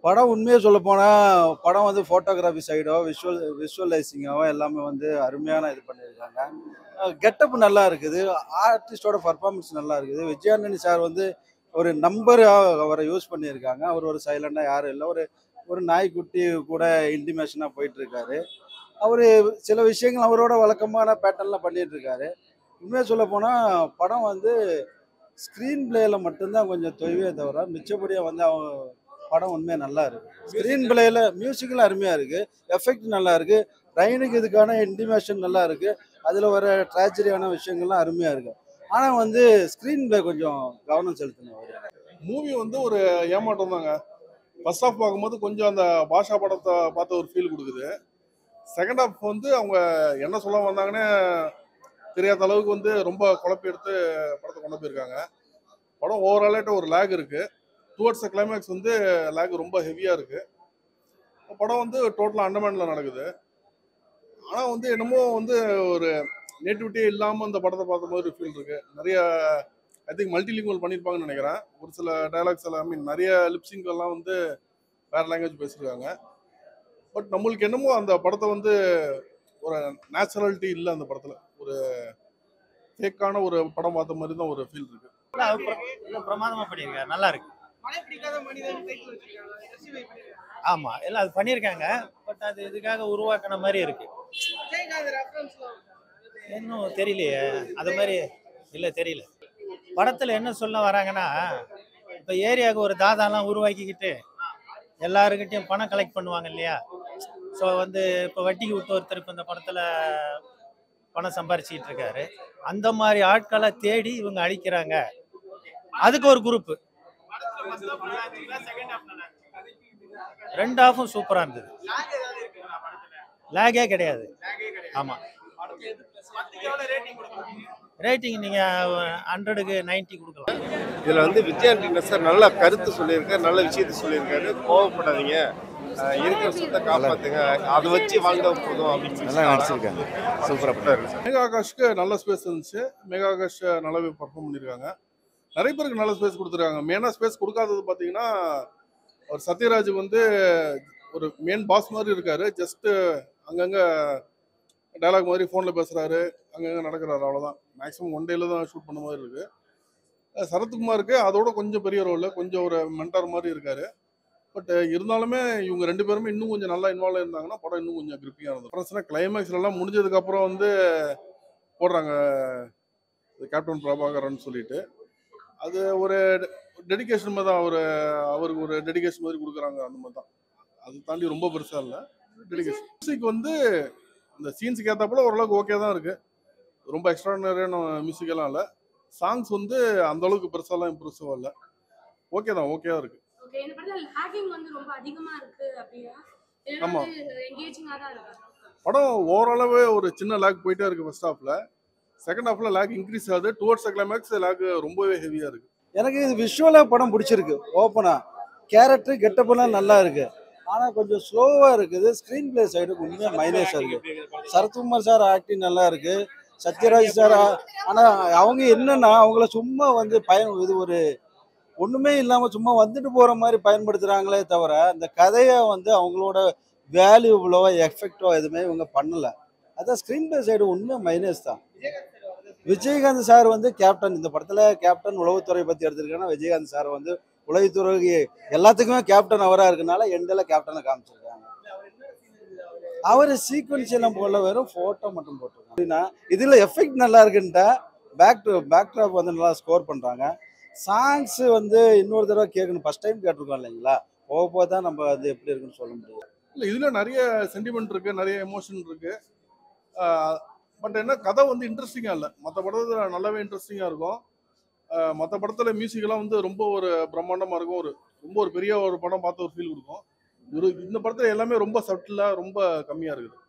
படம் உண்மையை சொல்லப்போனா, படம் வந்து ஃபோட்டோகிராஃபி சைடோ, விஷுவலைசிங்காவோ எல்லாமே வந்து அருமையான இது பண்ணியிருக்காங்க. கெட்டப் நல்லா இருக்குது. ஆர்டிஸ்ட்டோட பெர்ஃபார்மன்ஸ் நல்லா இருக்குது. விஜயாண்டனி சார் வந்து ஒரு நம்பரா அவர யூஸ் பண்ணியிருக்காங்க. அவர் ஒரு சைலண்டா யாரும் இல்ல. ஒரு ஒரு நாய்க்குட்டி கூட இன்டிமேஷனா போயிட்டுருக்காரு. அவரு சில விஷயங்கள் அவரோட வழக்கமான பேட்டர்ன்ல பண்ணிட்டு இருக்காரு. உண்மையா சொல்லப்போனா, படம் வந்து ஸ்க்ரீன் பிளேல மட்டும் தான் கொஞ்சம் தொய்வே தவிர, மிச்சபடியா வந்து படம் உண்மையா நல்லா இருக்கு. ஸ்க்ரீன் பிளேல மியூசிக்லாம் அருமையா இருக்கு. எஃபெக்ட் நல்லா இருக்கு. ரெயினுக்கு இதுக்கான இன்டிமேஷன் நல்லா இருக்கு. அதுல வர ட்ராஜடியான விஷயங்கள்லாம் அருமையா இருக்கு. ஆனா வந்து ஸ்க்ரீன் பிளே கொஞ்சம் கவனம் செலுத்தணும் அவரு. மூவி வந்து ஒரு ஏமாற்றம் தாங்க. ஃபர்ஸ்ட் ஹாஃப் பார்க்கும்போது கொஞ்சம் அந்த பாஷா படத்தை பார்த்த ஒரு ஃபீல் கொடுக்குது. செகண்ட் ஹாஃப் வந்து அவங்க என்ன சொல்ல வந்தாங்கன்னு தெரியாத அளவுக்கு வந்து ரொம்ப குழப்பி எடுத்து படத்தை கொண்டு போயிருக்காங்க. படம் ஓவராலேட்ட ஒரு லேக் இருக்கு. டுவர்ட்ஸ் கிளைமேக்ஸ் வந்து லேக் ரொம்ப ஹெவியா இருக்கு. படம் வந்து டோட்டலா அண்டர்மேன்ல நடக்குது. ஆனா வந்து என்னமோ வந்து ஒரு நேட்டிவிட்டியே இல்லாம அந்த படத்தை பார்த்த மாதிரி ஒரு ஃபீல் இருக்கு. நிறைய ஐ திங்க் மல்டிலிங்குவல் பண்ணியிருப்பாங்கன்னு நினைக்கிறேன். ஒரு சில டைலாக்ஸ் எல்லாம் நிறைய லிப்சிங் எல்லாம் வந்து வேற லாங்குவேஜ் பேசியிருக்காங்க. பட் நம்மளுக்கு என்னமோ அந்த படத்தை வந்து ஒரு நேச்சுரலிட்டி இல்லை அந்த படத்துல. ஒரு ஃபேக்கான ஒரு படம் பார்த்த மாதிரி தான் ஒரு ஃபீல் இருக்கு. பிரமாதமா பண்ணியிருக்காரு, நல்லா இருக்கு. ஆமா எல்லாம் அது பண்ணியிருக்காங்க. பட் அது இதுக்காக உருவாக்கின மாதிரி இருக்கு. இன்னும் தெரியலையே அது மாதிரி. இல்லை தெரியல. படத்துல என்ன சொல்ல வராங்கன்னா, இப்போ ஏரியாவுக்கு ஒரு தாதாலாம் உருவாக்கிக்கிட்டு எல்லாருக்கிட்டையும் பணம் கலெக்ட் பண்ணுவாங்க இல்லையா. ஸோ வந்து இப்போ வட்டிக்கு விட்டு ஒருத்தர் இப்போ இந்த படத்தில் பணம் சம்பாரிச்சிக்கிட்டு இருக்காரு. அந்த மாதிரி ஆட்களை தேடி இவங்க அழிக்கிறாங்க. அதுக்கு ஒரு குரூப். ரெண்டு ஹாஃபும் சூப்பரா இருந்தது. லேகே கிடையாது. ஆமா, ரேட்டிங் நீங்க 100க்கு 90 கொடுக்கலாம். இதுல வந்து விஜயாண்டனி சார் நல்ல கருத்து சொல்லியிருக்காரு, நல்ல விஷயத்த சொல்லியிருக்காரு. கோவப்படாதீங்க, இருக்கிற சொத்தை காப்பாத்துங்க, அதை வச்சு வாழ்ந்தா போதும் அப்படின்னு நல்லா நடிச்சிருக்காங்க. சூப்பரா இருக்கு. மெகா ஆகாஷ்க்கு நல்ல ஸ்பேஸ் இருந்துச்சு. மெகா ஆகாஷ் நல்லாவே பர்ஃபார்ம் பண்ணியிருக்காங்க. நிறைய பேருக்கு நல்ல ஸ்பேஸ் கொடுத்துருக்காங்க. மெயினாக ஸ்பேஸ் கொடுக்காதது பார்த்தீங்கன்னா, அவர் சத்யராஜ் வந்து ஒரு மெயின் பாஸ் மாதிரி இருக்காரு. ஜஸ்ட் அங்கங்க டைலாக் மாதிரி ஃபோனில் பேசுறாரு, அங்கங்க நடக்கிறாரு, அவ்வளோதான். மேக்ஸிமம் ஒன் டேல தான் ஷூட் பண்ண மாதிரி இருக்கு. சரத்குமாருக்கு அதோட கொஞ்சம் பெரிய ரோல், கொஞ்சம் ஒரு மென்டார் மாதிரி இருக்காரு. பட் இருந்தாலுமே இவங்க ரெண்டு பேருமே இன்னும் கொஞ்சம் நல்லா இன்வால்வ் இருந்தாங்கன்னா படம் இன்னும் கொஞ்சம் கிரிப்பியாக இருந்தது. பிரச்சனை கிளைமேக்ஸ்ல எல்லாம் முடிஞ்சதுக்கு அப்புறம் வந்து போடுறாங்க கேப்டன் பிரபாகரன் சொல்லிட்டு. அது ஒரு டெடிகேஷன் மாதிரி தான். அவருக்கு ஒரு டெடிகேஷன் மாதிரி கொடுக்குறாங்க, அந்த மாதிரி தான். அது தாண்டி ரொம்ப பெருசா இல்லை. டெடிகேஷன் மியூசிக் வந்து அந்த சீன்ஸுக்கு ஏற்றாப்புல ஓரளவுக்கு ஓகே தான் இருக்கு. ரொம்ப எக்ஸ்ட்ரானரியான மியூசிக் எல்லாம் இல்லை. சாங்ஸ் வந்து அந்த அளவுக்கு பெருசாலாம் இம்ப்ரெசிவா இல்லை. ஓகே தான், ஓகேவா இருக்கு. ஆமா, படம் ஓவராலாவே ஒரு சின்ன லேக் போயிட்டே இருக்கு ஃபர்ஸ்ட் ஹாஃப்ல. செகண்ட் ஹாஃப்ல லேக் இன்க்ரீஸ் ஆகுது. டுவர்ட்ஸ் கிளைமேக்ஸ் லேக் ரொம்பவே ஹெவியா இருக்கு. எனக்கு இது விஷுவலா படம் பிடிச்சிருக்கு. ஓப்பனா கேரக்டர் கெட்டப் எல்லாம் நல்லா இருக்கு. ஆனா கொஞ்சம் ஸ்லோவா இருக்குது. ஸ்கிரீன் பிளே சைடு உண்மையா மைனஸா இருக்கு. சரத்குமார் சார் ஆக்டிங் நல்லா இருக்கு. சத்யராஜ் சார் ஆனா அவங்க என்னன்னா அவங்கள சும்மா வந்து இது ஒரு ஒண்ணுமே இல்லாம சும்மா வந்துட்டு போற மாதிரி பயன்படுத்துறாங்களே தவிர அந்த கதையை வந்து அவங்களோட வேல்யூபிளோ எஃபெக்டோ எதுவுமே இவங்க பண்ணல. அதான் ஸ்கிரீன் பிளே சைடு உண்மையா மைனஸ் தான். விஜயகாந்த் சார் வந்து கேப்டன், இந்த படத்துல கேப்டன் உளவுத்துறை பத்தி எடுத்திருக்காங்கன்னா விஜயகாந்த் சார் வந்து உளவுத்துறை எல்லாத்துக்குமே கேப்டன் அவரா இருக்கனால எண்டில் கேப்டனை காமிச்சிருக்காங்க. அவர் சீக்வன்ஸ் எல்லாம் போல வெறும் போட்டோ மட்டும் போட்டிருக்காங்க. இதுல எஃபெக்ட் நல்லா இருக்குன்ட்டா பேக் ட்ராப் வந்து நல்லா ஸ்கோர் பண்றாங்க. சாங்ஸ் வந்து இன்னொரு தடவை கேட்கணும். ஃபர்ஸ்ட் டைம் கேட்டிருக்கோம் இல்லைங்களா, போக தான் நம்ம அது எப்படி இருக்குன்னு சொல்ல முடியும். இல்லை, இதுல நிறைய சென்டிமெண்ட் இருக்கு, நிறைய எமோஷன் இருக்கு. பட் என்ன கதை வந்து இன்ட்ரெஸ்டிங்கா இல்லை. மற்ற படத்துல நல்லாவே இன்ட்ரெஸ்டிங்கா இருக்கும். மற்ற படத்துல மியூசிக் எல்லாம் வந்து ரொம்ப ஒரு பிரம்மாண்டமா இருக்கும். ரொம்ப ஒரு பெரிய ஒரு படம் பார்த்த ஒரு ஃபீல் கொடுக்கும். இந்த படத்துல எல்லாமே ரொம்ப சட்டிலா ரொம்ப கம்மியா இருக்குது.